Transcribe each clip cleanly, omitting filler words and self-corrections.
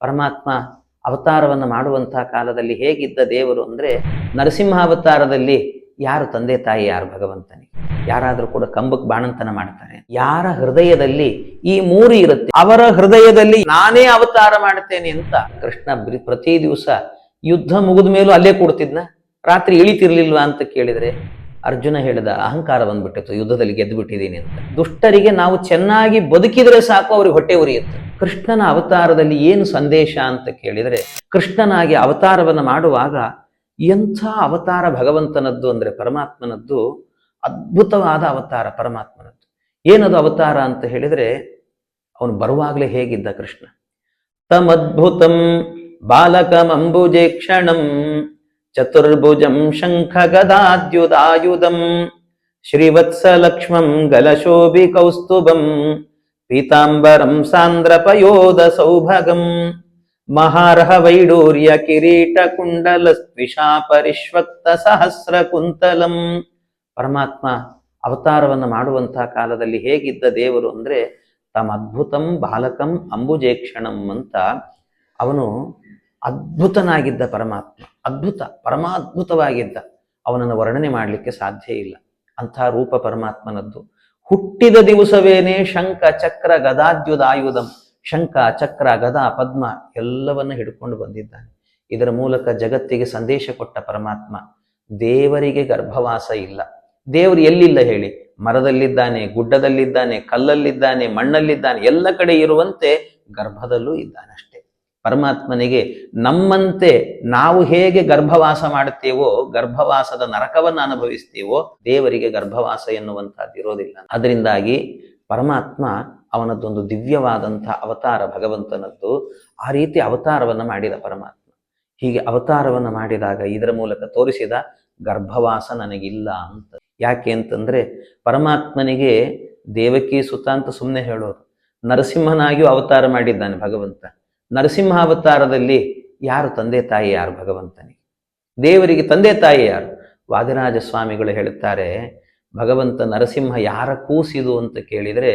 ಪರಮಾತ್ಮ ಅವತಾರವನ್ನು ಮಾಡುವಂತಹ ಕಾಲದಲ್ಲಿ ಹೇಗಿದ್ದ ದೇವರು ಅಂದರೆ, ನರಸಿಂಹಾವತಾರದಲ್ಲಿ ಯಾರು ತಂದೆ ತಾಯಿ, ಯಾರು ಭಗವಂತನಿಗೆ. ಯಾರಾದರೂ ಕೂಡ ಕಂಬಕ್ಕೆ ಬಾಣಂತನ ಮಾಡ್ತಾರೆ. ಯಾರ ಹೃದಯದಲ್ಲಿ ಈ ಮೂರು ಇರುತ್ತೆ, ಅವರ ಹೃದಯದಲ್ಲಿ ನಾನೇ ಅವತಾರ ಮಾಡ್ತೇನೆ ಅಂತ ಕೃಷ್ಣ ಪ್ರತಿ ದಿವಸ ಯುದ್ಧ ಮುಗಿದ ಮೇಲೂ ಅಲ್ಲೇ ಕೂಡ್ತಿದ್ನ. ರಾತ್ರಿ ಇಳಿತಿರ್ಲಿಲ್ವಾ ಅಂತ ಕೇಳಿದ್ರೆ ಅರ್ಜುನ ಹೇಳಿದ, ಅಹಂಕಾರ ಬಂದ್ಬಿಟ್ಟಿತ್ತು, ಯುದ್ಧದಲ್ಲಿ ಗೆದ್ದು ಬಿಟ್ಟಿದ್ದೀನಿ ಅಂತ. ದುಷ್ಟರಿಗೆ ನಾವು ಚೆನ್ನಾಗಿ ಬದುಕಿದ್ರೆ ಸಾಕು, ಅವ್ರಿಗೆ ಹೊಟ್ಟೆ ಉರಿಯುತ್ತೆ. ಕೃಷ್ಣನ ಅವತಾರದಲ್ಲಿ ಏನು ಸಂದೇಶ ಅಂತ ಕೇಳಿದರೆ, ಕೃಷ್ಣನಾಗಿ ಅವತಾರವನ್ನು ಮಾಡುವಾಗ ಎಂಥ ಅವತಾರ ಭಗವಂತನದ್ದು ಅಂದರೆ, ಪರಮಾತ್ಮನದ್ದು ಅದ್ಭುತವಾದ ಅವತಾರ ಪರಮಾತ್ಮನದ್ದು. ಏನದು ಅವತಾರ ಅಂತ ಹೇಳಿದರೆ, ಅವನು ಬರುವಾಗಲೇ ಹೇಗಿದ್ದ ಕೃಷ್ಣ. ತಮದ್ಭುತಂ ಬಾಲಕಮಂಬುಜೇ ಕ್ಷಣಂ ಚತುರ್ಭುಜಂ ಶಂಖ ಗದಾದ್ಯುದಾಯುಧಂ ಶ್ರೀವತ್ಸಲಕ್ಷ್ಮಂ ಗಲಶೋಭಿ ಕೌಸ್ತುಭಂ ಪೀತಾಂಬರಂ ಸಾಂದ್ರಪಯೋಧ ಸೌಭಗಂ ಮಹಾರ್ಹ ವೈಡೂರ್ಯ ಕಿರೀಟ ಕುಂಡಲ ಸ್ವಿಷಾ ಪರಿಷ್ವಕ್ತ ಸಹಸ್ರ ಕುಂತಲಂ. ಪರಮಾತ್ಮ ಅವತಾರವನ್ನು ಮಾಡುವಂತಹ ಕಾಲದಲ್ಲಿ ಹೇಗಿದ್ದ ದೇವರು ಅಂದರೆ, ತಮದ್ಭುತಂ ಬಾಲಕಂ ಅಂಬುಜೇಕ್ಷಣಂ ಅಂತ ಅವನು ಅದ್ಭುತನಾಗಿದ್ದ ಪರಮಾತ್ಮ. ಅದ್ಭುತ, ಪರಮಾದ್ಭುತವಾಗಿದ್ದ. ಅವನನ್ನು ವರ್ಣನೆ ಮಾಡಲಿಕ್ಕೆ ಸಾಧ್ಯ ಇಲ್ಲ. ಅಂಥ ರೂಪ ಪರಮಾತ್ಮನದ್ದು. ಹುಟ್ಟಿದ ದಿವಸವೇನೆ ಶಂಖ ಚಕ್ರ ಗದಾದ್ಯುದಾಯುಧಂ, ಶಂಖ ಚಕ್ರ ಗದಾ ಪದ್ಮ ಎಲ್ಲವನ್ನು ಹಿಡ್ಕೊಂಡು ಬಂದಿದ್ದಾನೆ. ಇದರ ಮೂಲಕ ಜಗತ್ತಿಗೆ ಸಂದೇಶ ಕೊಟ್ಟ ಪರಮಾತ್ಮ. ದೇವರಿಗೆ ಗರ್ಭವಾಸ ಇಲ್ಲ. ದೇವರು ಎಲ್ಲಿಲ್ಲ ಹೇಳಿ? ಮರದಲ್ಲಿದ್ದಾನೆ, ಗುಡ್ಡದಲ್ಲಿದ್ದಾನೆ, ಕಲ್ಲಲ್ಲಿದ್ದಾನೆ, ಮಣ್ಣಲ್ಲಿದ್ದಾನೆ, ಎಲ್ಲ ಕಡೆ ಇರುವಂತೆ ಗರ್ಭದಲ್ಲೂ ಇದ್ದಾನೆ ಅಷ್ಟೇ. ಪರಮಾತ್ಮನಿಗೆ ನಮ್ಮಂತೆ ನಾವು ಹೇಗೆ ಗರ್ಭವಾಸ ಮಾಡುತ್ತೇವೋ, ಗರ್ಭವಾಸದ ನರಕವನ್ನು ಅನುಭವಿಸ್ತೇವೋ, ದೇವರಿಗೆ ಗರ್ಭವಾಸ ಎನ್ನುವಂಥದ್ದು ಇರೋದಿಲ್ಲ. ಅದರಿಂದಾಗಿ ಪರಮಾತ್ಮ ಅವನದ್ದೊಂದು ದಿವ್ಯವಾದಂಥ ಅವತಾರ ಭಗವಂತನದ್ದು. ಆ ರೀತಿ ಅವತಾರವನ್ನು ಮಾಡಿದ ಪರಮಾತ್ಮ. ಹೀಗೆ ಅವತಾರವನ್ನು ಮಾಡಿದಾಗ ಇದರ ಮೂಲಕ ತೋರಿಸಿದ, ಗರ್ಭವಾಸ ನನಗಿಲ್ಲ ಅಂತ. ಯಾಕೆ ಅಂತಂದರೆ, ಪರಮಾತ್ಮನಿಗೆ ದೇವಕಿ ಸುತ ಅಂತ ಸುಮ್ಮನೆ ಹೇಳೋದು. ನರಸಿಂಹನಾಗಿಯೂ ಅವತಾರ ಮಾಡಿದ್ದಾನೆ ಭಗವಂತ. ನರಸಿಂಹಾವತಾರದಲ್ಲಿ ಯಾರು ತಂದೆ ತಾಯಿ, ಯಾರು ಭಗವಂತನಿಗೆ. ದೇವರಿಗೆ ತಂದೆ ತಾಯಿ ಯಾರು? ವಾದಿರಾಜ ಸ್ವಾಮಿಗಳು ಹೇಳುತ್ತಾರೆ, ಭಗವಂತ ನರಸಿಂಹ ಯಾರ ಕೂಸಿದು ಅಂತ ಕೇಳಿದರೆ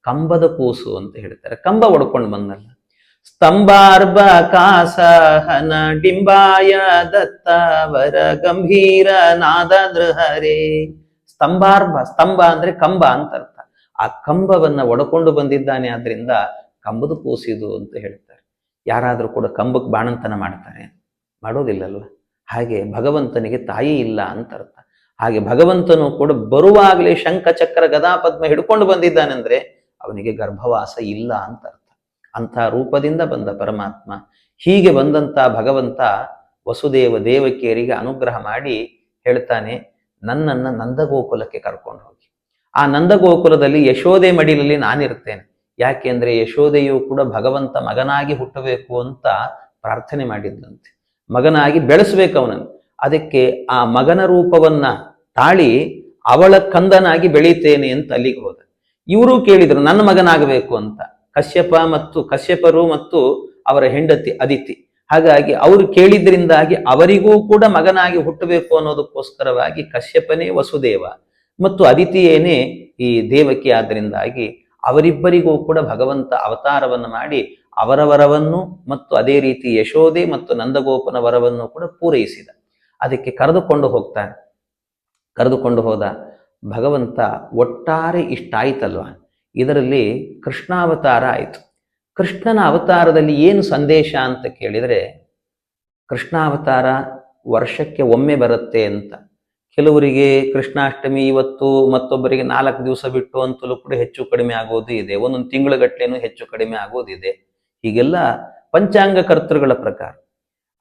ಕಂಬದ ಕೂಸು ಅಂತ ಹೇಳ್ತಾರೆ. ಕಂಬ ಒಡ್ಕೊಂಡು ಬಂದಲ್ಲ. ಸ್ತಂಭಾರ್ಭ ಕಾಸಹನ ಡಿಂಬಾಯ ದತ್ತವರ ಗಂಭೀರ ನಾದ ನೃಹರೇ. ಸ್ತಂಭಾರ್ಭ, ಸ್ತಂಭ ಅಂದ್ರೆ ಕಂಬ ಅಂತ ಅರ್ಥ. ಆ ಕಂಬವನ್ನ ಒಡ್ಕೊಂಡು ಬಂದಿದ್ದಾನೆ, ಆದ್ರಿಂದ ಕಂಬದ ಕೂಸಿದು ಅಂತ ಹೇಳ್ತಾರೆ. ಯಾರಾದರೂ ಕೂಡ ಕಂಬಕ್ಕೆ ಬಾಣಂತನ ಮಾಡ್ತಾರೆ? ಮಾಡೋದಿಲ್ಲಲ್ವ. ಹಾಗೆ ಭಗವಂತನಿಗೆ ತಾಯಿ ಇಲ್ಲ ಅಂತ ಅರ್ಥ. ಹಾಗೆ ಭಗವಂತನು ಕೂಡ ಬರುವಾಗಲೇ ಶಂಖ ಚಕ್ರ ಗದಾ ಪದ್ಮ ಹಿಡ್ಕೊಂಡು ಬಂದಿದ್ದಾನೆಂದ್ರೆ ಅವನಿಗೆ ಗರ್ಭವಾಸ ಇಲ್ಲ ಅಂತ ಅರ್ಥ. ಅಂಥ ರೂಪದಿಂದ ಬಂದ ಪರಮಾತ್ಮ. ಹೀಗೆ ಬಂದಂಥ ಭಗವಂತ ವಸುದೇವ ದೇವಕಿಯರಿಗೆ ಅನುಗ್ರಹ ಮಾಡಿ ಹೇಳ್ತಾನೆ, ನನ್ನನ್ನು ನಂದಗೋಕುಲಕ್ಕೆ ಕರ್ಕೊಂಡು ಹೋಗಿ. ಆ ನಂದಗೋಕುಲದಲ್ಲಿ ಯಶೋದೆ ಮಡಿಲಲ್ಲಿ ನಾನಿರ್ತೇನೆ. ಯಾಕೆ ಅಂದರೆ ಯಶೋದೆಯು ಕೂಡ ಭಗವಂತ ಮಗನಾಗಿ ಹುಟ್ಟಬೇಕು ಅಂತ ಪ್ರಾರ್ಥನೆ ಮಾಡಿದ್ದಂತೆ. ಮಗನಾಗಿ ಬೆಳೆಸಬೇಕು ಅವನನ್ನು. ಅದಕ್ಕೆ ಆ ಮಗನ ರೂಪವನ್ನ ತಾಳಿ ಅವಳ ಕಂದನಾಗಿ ಬೆಳೀತೇನೆ ಅಂತ ಅಲ್ಲಿಗೆ ಹೋದ. ಇವರು ಕೇಳಿದ್ರು ನನ್ನ ಮಗನಾಗಬೇಕು ಅಂತ. ಕಶ್ಯಪರು ಮತ್ತು ಅವರ ಹೆಂಡತಿ ಅದಿತಿ. ಹಾಗಾಗಿ ಅವರು ಕೇಳಿದ್ರಿಂದಾಗಿ ಅವರಿಗೂ ಕೂಡ ಮಗನಾಗಿ ಹುಟ್ಟಬೇಕು ಅನ್ನೋದಕ್ಕೋಸ್ಕರವಾಗಿ ಕಶ್ಯಪನೇ ವಸುದೇವ ಮತ್ತು ಅದಿತಿಯೇನೇ ಈ ದೇವಕಿ. ಆದ್ದರಿಂದಾಗಿ ಅವರಿಬ್ಬರಿಗೂ ಕೂಡ ಭಗವಂತ ಅವತಾರವನ್ನು ಮಾಡಿ ಅವರ ವರವನ್ನು ಮತ್ತು ಅದೇ ರೀತಿ ಯಶೋದೆ ಮತ್ತು ನಂದಗೋಪನ ವರವನ್ನು ಕೂಡ ಪೂರೈಸಿದ. ಅದಕ್ಕೆ ಕರೆದುಕೊಂಡು ಹೋಗ್ತಾನೆ. ಕರೆದುಕೊಂಡು ಹೋದ ಭಗವಂತ ಒಟ್ಟಾರೆ ಇಷ್ಟಾಯ್ತಲ್ವ. ಇದರಲ್ಲಿ ಕೃಷ್ಣಾವತಾರ ಆಯಿತು. ಕೃಷ್ಣನ ಅವತಾರದಲ್ಲಿ ಏನು ಸಂದೇಶ ಅಂತ ಕೇಳಿದರೆ, ಕೃಷ್ಣಾವತಾರ ವರ್ಷಕ್ಕೆ ಒಮ್ಮೆ ಬರುತ್ತೆ ಅಂತ. ಕೆಲವರಿಗೆ ಕೃಷ್ಣಾಷ್ಟಮಿ ಇವತ್ತು, ಮತ್ತೊಬ್ಬರಿಗೆ 4 ದಿವಸ ಬಿಟ್ಟು ಅಂತಲೂ ಕೂಡ ಹೆಚ್ಚು ಕಡಿಮೆ ಆಗೋದು ಇದೆ. ಒಂದೊಂದು ತಿಂಗಳುಗಟ್ಟಲೆನೂ ಹೆಚ್ಚು ಕಡಿಮೆ ಆಗೋದಿದೆ. ಹೀಗೆಲ್ಲ ಪಂಚಾಂಗ ಕರ್ತೃಗಳ ಪ್ರಕಾರ.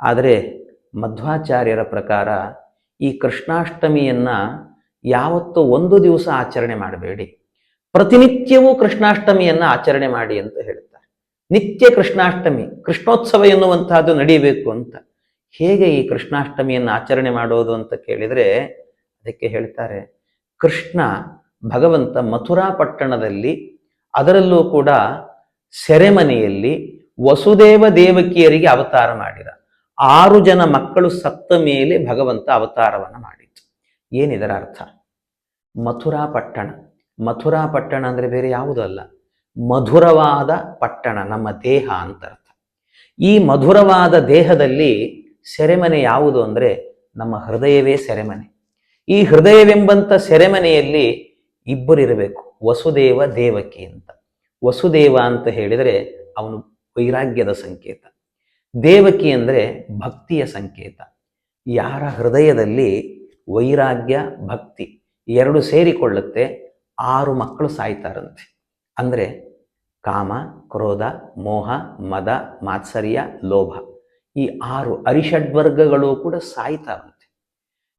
ಆದರೆ ಮಧ್ವಾಚಾರ್ಯರ ಪ್ರಕಾರ ಈ ಕೃಷ್ಣಾಷ್ಟಮಿಯನ್ನ ಯಾವತ್ತೂ ಒಂದು ದಿವಸ ಆಚರಣೆ ಮಾಡಬೇಡಿ, ಪ್ರತಿನಿತ್ಯವೂ ಕೃಷ್ಣಾಷ್ಟಮಿಯನ್ನ ಆಚರಣೆ ಮಾಡಿ ಅಂತ ಹೇಳ್ತಾರೆ. ನಿತ್ಯ ಕೃಷ್ಣಾಷ್ಟಮಿ, ಕೃಷ್ಣೋತ್ಸವ ಎನ್ನುವಂತಹದ್ದು ನಡೀಬೇಕು ಅಂತ. ಹೇಗೆ ಈ ಕೃಷ್ಣಾಷ್ಟಮಿಯನ್ನು ಆಚರಣೆ ಮಾಡೋದು ಅಂತ ಕೇಳಿದರೆ ಅದಕ್ಕೆ ಹೇಳ್ತಾರೆ, ಕೃಷ್ಣ ಭಗವಂತ ಮಥುರಾ ಪಟ್ಟಣದಲ್ಲಿ, ಅದರಲ್ಲೂ ಕೂಡ ಸೆರೆಮನೆಯಲ್ಲಿ ವಸುದೇವ ದೇವಕಿಯರಿಗೆ ಅವತಾರ ಮಾಡಿದ. 6 ಜನ ಮಕ್ಕಳು ಸತ್ತ ಮೇಲೆ ಭಗವಂತ ಅವತಾರವನ್ನು ಮಾಡಿತು. ಏನಿದರ ಅರ್ಥ? ಮಥುರಾ ಪಟ್ಟಣ ಅಂದರೆ ಬೇರೆ ಯಾವುದೂ ಅಲ್ಲ, ಮಧುರವಾದ ಪಟ್ಟಣ, ನಮ್ಮ ದೇಹ ಅಂತ ಅರ್ಥ. ಈ ಮಧುರವಾದ ದೇಹದಲ್ಲಿ ಸೆರೆಮನೆ ಯಾವುದು ಅಂದರೆ ನಮ್ಮ ಹೃದಯವೇ ಸೆರೆಮನೆ. ಈ ಹೃದಯವೆಂಬಂಥ ಸೆರೆಮನೆಯಲ್ಲಿ ಇಬ್ಬರಿರಬೇಕು, ವಸುದೇವ ದೇವಕಿ ಅಂತ. ವಸುದೇವ ಅಂತ ಹೇಳಿದರೆ ಅವನು ವೈರಾಗ್ಯದ ಸಂಕೇತ, ದೇವಕಿ ಅಂದರೆ ಭಕ್ತಿಯ ಸಂಕೇತ. ಯಾರ ಹೃದಯದಲ್ಲಿ ವೈರಾಗ್ಯ ಭಕ್ತಿ ಎರಡು ಸೇರಿಕೊಳ್ಳುತ್ತೆ 6 ಮಕ್ಕಳು ಸಾಯ್ತಾರಂತೆ. ಅಂದರೆ ಕಾಮ, ಕ್ರೋಧ, ಮೋಹ, ಮದ, ಮಾತ್ಸರ್ಯ, ಲೋಭ, ಈ 6 ಅರಿಷಡ್ವರ್ಗಗಳು ಕೂಡ ಸಾಯ್ತಾರಂತೆ.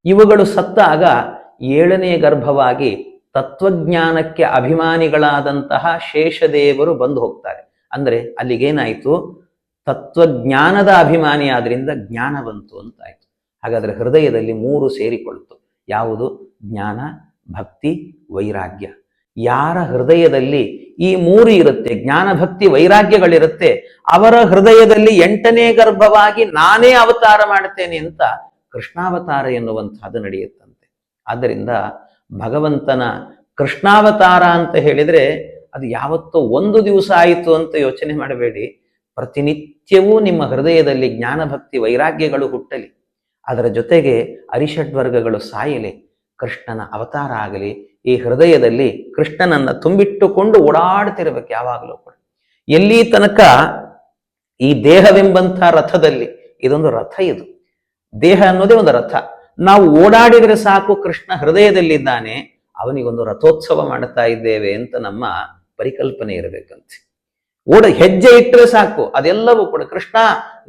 ಇವುಗಳು ಸತ್ತಾಗ 7ನೇ ಗರ್ಭವಾಗಿ ತತ್ವಜ್ಞಾನಕ್ಕೆ ಅಭಿಮಾನಿಗಳಾದಂತಹ ಶೇಷದೇವರು ಬಂದು ಹೋಗ್ತಾರೆ. ಅಂದರೆ ಅಲ್ಲಿಗೇನಾಯಿತು, ತತ್ವಜ್ಞಾನದ ಅಭಿಮಾನಿ ಆದ್ರಿಂದ ಜ್ಞಾನ ಬಂತು ಅಂತಾಯ್ತು. ಹಾಗಾದರೆ ಹೃದಯದಲ್ಲಿ 3 ಸೇರಿಕೊಳ್ತು. ಯಾವುದು? ಜ್ಞಾನ, ಭಕ್ತಿ, ವೈರಾಗ್ಯ. ಯಾರ ಹೃದಯದಲ್ಲಿ ಈ 3 ಇರುತ್ತೆ, ಜ್ಞಾನ, ಭಕ್ತಿ, ವೈರಾಗ್ಯಗಳಿರುತ್ತೆ, ಅವರ ಹೃದಯದಲ್ಲಿ 8ನೇ ಗರ್ಭವಾಗಿ ನಾನೇ ಅವತಾರ ಮಾಡ್ತೇನೆ ಅಂತ ಕೃಷ್ಣಾವತಾರ ಎನ್ನುವಂಥದ್ದು ನಡೆಯುತ್ತಂತೆ. ಆದ್ದರಿಂದ ಭಗವಂತನ ಕೃಷ್ಣಾವತಾರ ಅಂತ ಹೇಳಿದರೆ ಅದು ಯಾವತ್ತೋ ಒಂದು ದಿವಸ ಆಯಿತು ಅಂತ ಯೋಚನೆ ಮಾಡಬೇಡಿ. ಪ್ರತಿನಿತ್ಯವೂ ನಿಮ್ಮ ಹೃದಯದಲ್ಲಿ ಜ್ಞಾನ, ಭಕ್ತಿ, ವೈರಾಗ್ಯಗಳು ಹುಟ್ಟಲಿ, ಅದರ ಜೊತೆಗೆ ಅರಿಷಡ್ವರ್ಗಗಳು ಸಾಯಲಿ, ಕೃಷ್ಣನ ಅವತಾರ ಆಗಲಿ. ಈ ಹೃದಯದಲ್ಲಿ ಕೃಷ್ಣನನ್ನ ತುಂಬಿಟ್ಟುಕೊಂಡು ಓಡಾಡ್ತಿರ್ಬೇಕು ಯಾವಾಗಲೂ ಕೂಡ. ಎಲ್ಲಿ ತನಕ ಈ ದೇಹವೆಂಬಂಥ ರಥದಲ್ಲಿ, ಇದೊಂದು ರಥ, ಇದು ದೇಹ ಅನ್ನೋದೇ ಒಂದು ರಥ. ನಾವು ಓಡಾಡಿದರೆ ಸಾಕು ಕೃಷ್ಣ ಹೃದಯದಲ್ಲಿದ್ದಾನೆ, ಅವನಿಗೊಂದು ರಥೋತ್ಸವ ಮಾಡ್ತಾ ಇದ್ದೇವೆ ಅಂತ ನಮ್ಮ ಪರಿಕಲ್ಪನೆ ಇರಬೇಕಂತೆ. ಹೆಜ್ಜೆ ಇಟ್ಟರೆ ಸಾಕು ಅದೆಲ್ಲವೂ ಕೂಡ ಕೃಷ್ಣ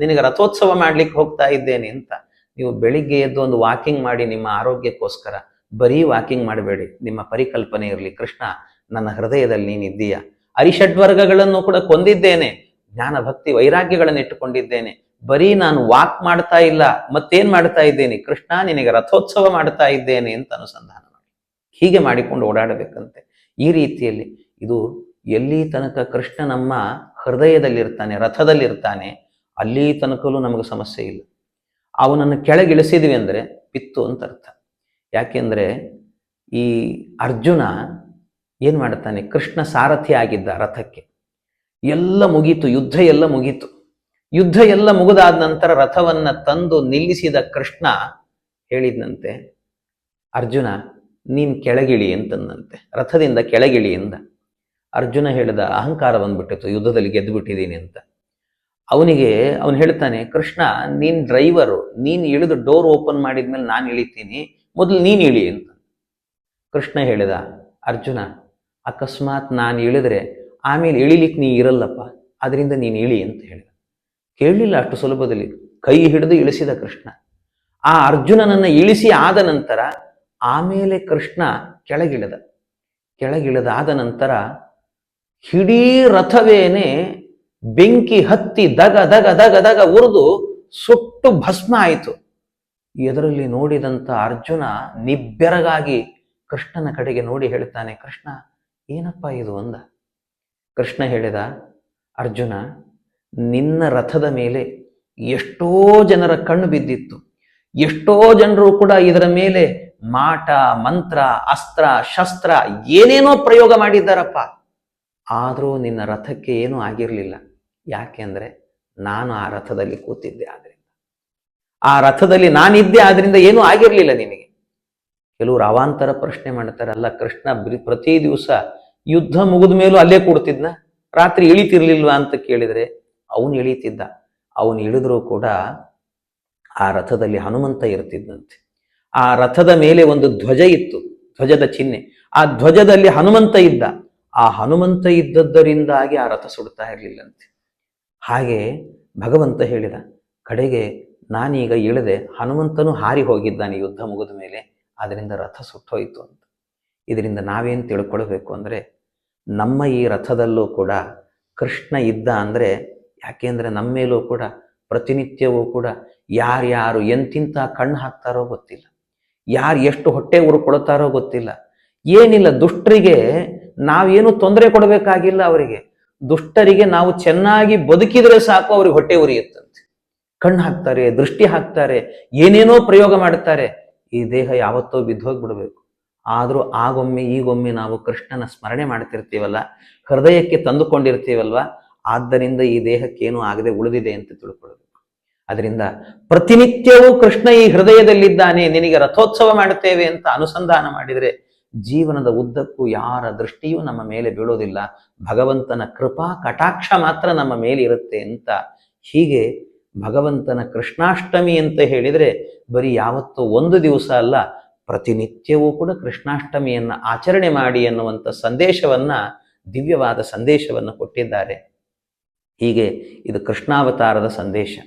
ನಿನಗೆ ರಥೋತ್ಸವ ಮಾಡ್ಲಿಕ್ಕೆ ಹೋಗ್ತಾ ಇದ್ದೇನೆ ಅಂತ. ನೀವು ಬೆಳಿಗ್ಗೆ ಎದ್ದು ಒಂದು ವಾಕಿಂಗ್ ಮಾಡಿ ನಿಮ್ಮ ಆರೋಗ್ಯಕ್ಕೋಸ್ಕರ, ಬರೀ ವಾಕಿಂಗ್ ಮಾಡಬೇಡಿ. ನಿಮ್ಮ ಪರಿಕಲ್ಪನೆ ಇರಲಿ, ಕೃಷ್ಣ ನನ್ನ ಹೃದಯದಲ್ಲಿ ನೀನಿದ್ದೀಯ. ಅರಿಷಡ್ವರ್ಗಗಳನ್ನು ಕೂಡ ಕೊಂದಿದ್ದೇನೆ, ಜ್ಞಾನ, ಭಕ್ತಿ, ವೈರಾಗ್ಯಗಳನ್ನು ಇಟ್ಟುಕೊಂಡಿದ್ದೇನೆ. ಬರೀ ನಾನು ವಾಕ್ ಮಾಡ್ತಾ ಇಲ್ಲ, ಮತ್ತೇನ್ ಮಾಡ್ತಾ ಇದ್ದೇನೆ? ಕೃಷ್ಣ ನಿನಗೆ ರಥೋತ್ಸವ ಮಾಡ್ತಾ ಇದ್ದೇನೆ ಅಂತ ಅನುಸಂಧಾನ ಮಾಡಿ ಹೀಗೆ ಮಾಡಿಕೊಂಡು ಓಡಾಡಬೇಕಂತೆ. ಈ ರೀತಿಯಲ್ಲಿ ಇದು ಎಲ್ಲಿ ತನಕ ಕೃಷ್ಣ ನಮ್ಮ ಹೃದಯದಲ್ಲಿರ್ತಾನೆ, ರಥದಲ್ಲಿರ್ತಾನೆ, ಅಲ್ಲಿ ತನಕಲೂ ನಮಗೆ ಸಮಸ್ಯೆ ಇಲ್ಲ. ಅವನನ್ನು ಕೆಳಗಿಳಿಸಿದ್ವಿ ಅಂದರೆ ಪಿತ್ತು ಅಂತ ಅರ್ಥ. ಯಾಕೆಂದ್ರೆ ಈ ಅರ್ಜುನ ಏನ್ ಮಾಡ್ತಾನೆ, ಕೃಷ್ಣ ಸಾರಥಿ ಆಗಿದ್ದ ರಥಕ್ಕೆ. ಎಲ್ಲ ಮುಗೀತು, ಯುದ್ಧ ಎಲ್ಲ ಮುಗೀತು. ಯುದ್ಧ ಎಲ್ಲ ಮುಗಿದಾದ ನಂತರ ರಥವನ್ನ ತಂದು ನಿಲ್ಲಿಸಿದ ಕೃಷ್ಣ ಹೇಳಿದ್ನಂತೆ, ಅರ್ಜುನ ನೀನ್ ಕೆಳಗಿಳಿ ಅಂತಂದಂತೆ, ರಥದಿಂದ ಕೆಳಗಿಳಿ ಎಂದ. ಅರ್ಜುನ ಹೇಳಿದ, ಅಹಂಕಾರ ಬಂದ್ಬಿಟ್ಟಿತ್ತು, ಯುದ್ಧದಲ್ಲಿ ಗೆದ್ದು ಬಿಟ್ಟಿದ್ದೀನಿ ಅಂತ. ಅವನು ಹೇಳ್ತಾನೆ, ಕೃಷ್ಣ ನೀನ್ ಡ್ರೈವರು, ನೀನ್ ಇಳಿದು ಡೋರ್ ಓಪನ್ ಮಾಡಿದ್ಮೇಲೆ ನಾನು ಇಳಿತೀನಿ, ಮೊದಲು ನೀನ್ ಇಳಿ ಅಂತ. ಕೃಷ್ಣ ಹೇಳಿದ, ಅರ್ಜುನ ಅಕಸ್ಮಾತ್ ನಾನು ಇಳಿದ್ರೆ ಆಮೇಲೆ ಇಳಿಲಿಕ್ಕೆ ನೀ ಇರಲ್ಲಪ್ಪ, ಅದರಿಂದ ನೀನು ಇಳಿ ಅಂತ ಹೇಳಿದ. ಕೇಳಲಿಲ್ಲ ಅಷ್ಟು ಸುಲಭದಲ್ಲಿ, ಕೈ ಹಿಡಿದು ಇಳಿಸಿದ ಕೃಷ್ಣ. ಆ ಅರ್ಜುನನನ್ನ ಇಳಿಸಿ ಆದ ನಂತರ ಆಮೇಲೆ ಕೃಷ್ಣ ಕೆಳಗಿಳಿದಾದ ನಂತರ ಇಡೀ ರಥವೇನೆ ಬೆಂಕಿ ಹತ್ತಿ ದಗ ದಗ ದಗ ದಗ ಉರಿದು ಸುಟ್ಟು ಭಸ್ಮ ಆಯಿತು. ಎದರಲ್ಲಿ ನೋಡಿದಂತ ಅರ್ಜುನ ನಿಬ್ಬೆರಗಾಗಿ ಕೃಷ್ಣನ ಕಡೆಗೆ ನೋಡಿ ಹೇಳ್ತಾನೆ, ಕೃಷ್ಣ ಏನಪ್ಪ ಇದು ಅಂದ. ಕೃಷ್ಣ ಹೇಳಿದ, ಅರ್ಜುನ ನಿನ್ನ ರಥದ ಮೇಲೆ ಎಷ್ಟೋ ಜನರ ಕಣ್ಣು ಬಿದ್ದಿತ್ತು, ಎಷ್ಟೋ ಜನರು ಕೂಡ ಇದರ ಮೇಲೆ ಮಾಟ, ಮಂತ್ರ, ಅಸ್ತ್ರ, ಶಸ್ತ್ರ ಏನೇನೋ ಪ್ರಯೋಗ ಮಾಡಿದ್ದಾರಪ್ಪ. ಆದರೂ ನಿನ್ನ ರಥಕ್ಕೆ ಏನೂ ಆಗಿರಲಿಲ್ಲ. ಯಾಕೆಂದ್ರೆ ನಾನು ಆ ರಥದಲ್ಲಿ ಕೂತಿದ್ದೆ, ಆದ್ರಿಂದ ಆ ರಥದಲ್ಲಿ ನಾನಿದ್ದೆ, ಆದ್ರಿಂದ ಏನೂ ಆಗಿರಲಿಲ್ಲ ನಿನಗೆ. ಕೆಲವರು ಅವಾಂತರ ಪ್ರಶ್ನೆ ಮಾಡ್ತಾರೆ, ಅಲ್ಲ ಕೃಷ್ಣ ಪ್ರತಿ ದಿವಸ ಯುದ್ಧ ಮುಗಿದ ಮೇಲೂ ಅಲ್ಲೇ ಕೂಡ್ತಿದ್ನ, ರಾತ್ರಿ ಇಳಿತಿರ್ಲಿಲ್ವಾ ಅಂತ ಕೇಳಿದ್ರೆ, ಅವನು ಇಳಿತಿದ್ದ. ಅವನು ಇಳಿದ್ರೂ ಕೂಡ ಆ ರಥದಲ್ಲಿ ಹನುಮಂತ ಇರ್ತಿದ್ದಂತೆ. ಆ ರಥದ ಮೇಲೆ ಒಂದು ಧ್ವಜ ಇತ್ತು, ಧ್ವಜದ ಚಿಹ್ನೆ. ಆ ಧ್ವಜದಲ್ಲಿ ಹನುಮಂತ ಇದ್ದ. ಆ ಹನುಮಂತ ಇದ್ದದ್ದರಿಂದಾಗಿ ಆ ರಥ ಸುಡ್ತಾ ಇರಲಿಲ್ಲಂತೆ. ಹಾಗೆ ಭಗವಂತ ಹೇಳಿದ, ಕಡೆಗೆ ನಾನೀಗ ಇಳಿದೆ, ಹನುಮಂತನು ಹಾರಿ ಹೋಗಿದ್ದಾನೆ ಯುದ್ಧ ಮುಗಿದ ಮೇಲೆ, ಅದರಿಂದ ರಥ ಸುಟ್ಟೋಯ್ತು ಅಂತ. ಇದರಿಂದ ನಾವೇನು ತಿಳ್ಕೊಳ್ಬೇಕು ಅಂದರೆ, ನಮ್ಮ ಈ ರಥದಲ್ಲೂ ಕೂಡ ಕೃಷ್ಣ ಇದ್ದ ಅಂದರೆ, ಯಾಕೆಂದ್ರೆ ನಮ್ಮ ಮೇಲೂ ಕೂಡ ಪ್ರತಿನಿತ್ಯವೂ ಕೂಡ ಯಾರ್ಯಾರು ಎಂತಿಂತ ಕಣ್ಣು ಹಾಕ್ತಾರೋ ಗೊತ್ತಿಲ್ಲ, ಯಾರು ಎಷ್ಟು ಹೊಟ್ಟೆ ಉರುಕೊಳ್ತಾರೋ ಗೊತ್ತಿಲ್ಲ. ಏನಿಲ್ಲ, ದುಷ್ಟರಿಗೆ ನಾವೇನು ತೊಂದರೆ ಕೊಡಬೇಕಾಗಿಲ್ಲ. ಅವರಿಗೆ ದುಷ್ಟರಿಗೆ ನಾವು ಚೆನ್ನಾಗಿ ಬದುಕಿದ್ರೆ ಸಾಕು, ಅವ್ರಿಗೆ ಹೊಟ್ಟೆ ಉರಿಯುತ್ತಂತೆ. ಕಣ್ಣು ಹಾಕ್ತಾರೆ, ದೃಷ್ಟಿ ಹಾಕ್ತಾರೆ, ಏನೇನೋ ಪ್ರಯೋಗ ಮಾಡ್ತಾರೆ. ಈ ದೇಹ ಯಾವತ್ತೋ ಬಿದ್ದೋಗ್ಬಿಡ್ಬೇಕು. ಆದರೂ ಆಗೊಮ್ಮೆ ಈಗೊಮ್ಮೆ ನಾವು ಕೃಷ್ಣನ ಸ್ಮರಣೆ ಮಾಡ್ತಿರ್ತೀವಲ್ಲ, ಹೃದಯಕ್ಕೆ ತಂದುಕೊಂಡಿರ್ತೀವಲ್ವ, ಆದ್ದರಿಂದ ಈ ದೇಹಕ್ಕೇನು ಆಗದೆ ಉಳಿದಿದೆ ಅಂತ ತಿಳ್ಕೊಳ್ಳಬೇಕು. ಅದರಿಂದ ಪ್ರತಿನಿತ್ಯವೂ ಕೃಷ್ಣ ಈ ಹೃದಯದಲ್ಲಿದ್ದಾನೆ, ನಿನಗೆ ರಥೋತ್ಸವ ಮಾಡುತ್ತೇವೆ ಅಂತ ಅನುಸಂಧಾನ ಮಾಡಿದರೆ ಜೀವನದ ಉದ್ದಕ್ಕೂ ಯಾರ ದೃಷ್ಟಿಯೂ ನಮ್ಮ ಮೇಲೆ ಬೀಳೋದಿಲ್ಲ. ಭಗವಂತನ ಕೃಪಾ ಕಟಾಕ್ಷ ಮಾತ್ರ ನಮ್ಮ ಮೇಲೆ ಇರುತ್ತೆ ಅಂತ. ಹೀಗೆ ಭಗವಂತನ ಕೃಷ್ಣಾಷ್ಟಮಿ ಅಂತ ಹೇಳಿದರೆ ಬರೀ ಯಾವತ್ತೋ ಒಂದು ದಿವಸ ಅಲ್ಲ, ಪ್ರತಿನಿತ್ಯವೂ ಕೂಡ ಕೃಷ್ಣಾಷ್ಟಮಿಯನ್ನು ಆಚರಣೆ ಮಾಡಿ ಅನ್ನುವಂಥ ಸಂದೇಶವನ್ನು, ದಿವ್ಯವಾದ ಸಂದೇಶವನ್ನು ಕೊಟ್ಟಿದ್ದಾರೆ. ಹೀಗೆ ಇದು ಕೃಷ್ಣಾವತಾರದ ಸಂದೇಶ.